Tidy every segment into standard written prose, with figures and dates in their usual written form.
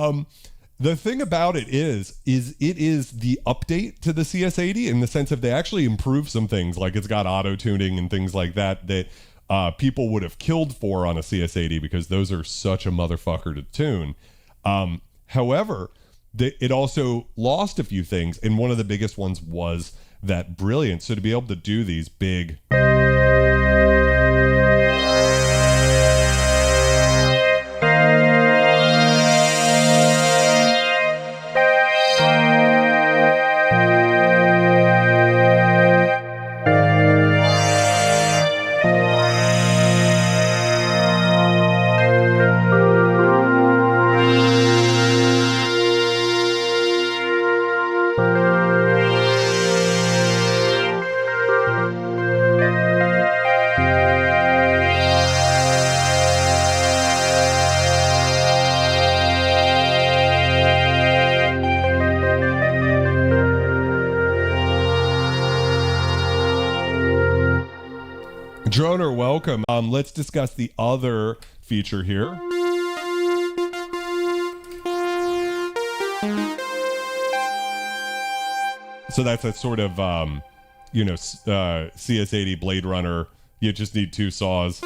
The thing about it is it is the update to the CS-80 in the sense of they actually improve some things, like it's got auto tuning and things like that people would have killed for on a CS-80 because those are such a motherfucker to tune. However, it also lost a few things, and one of the biggest ones was that brilliance. So to be able to do these big Droner, welcome. Let's discuss the other feature here. So that's a sort of, CS-80 Blade Runner. You just need two saws.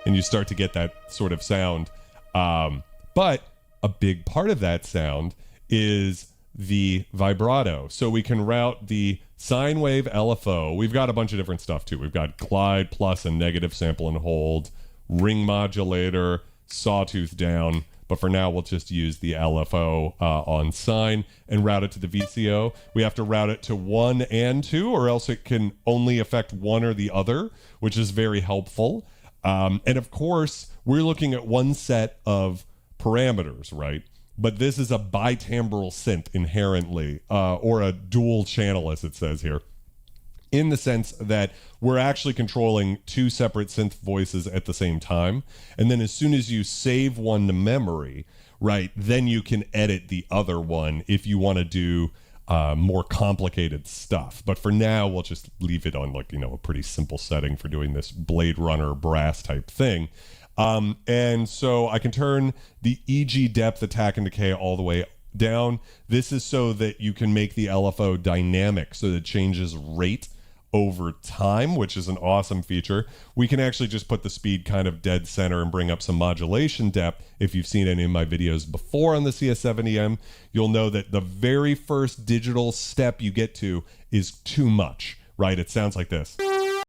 And you start to get that sort of sound. But a big part of that sound is the vibrato. So we can route the sine wave LFO. We've got a bunch of different stuff too. We've got glide, plus and negative sample and hold, ring modulator, sawtooth down. But for now, we'll just use the LFO on sine and route it to the VCO. We have to route it to 1 and 2, or else it can only affect one or the other, which is very helpful. And of course, we're looking at one set of parameters, right? But this is a bitimbral synth inherently, or a dual channel, as it says here, in the sense that we're actually controlling two separate synth voices at the same time. And then as soon as you save one to memory, right, then you can edit the other one if you want to do more complicated stuff. But for now, we'll just leave it on a pretty simple setting for doing this Blade Runner brass type thing. And so I can turn the EG depth, attack, and decay all the way down. This is so that you can make the LFO dynamic, so that it changes rate over time, which is an awesome feature. We can actually just put the speed kind of dead center and bring up some modulation depth. If you've seen any of my videos before on the CS-70M, you'll know that the very first digital step you get to is too much, right? It sounds like this.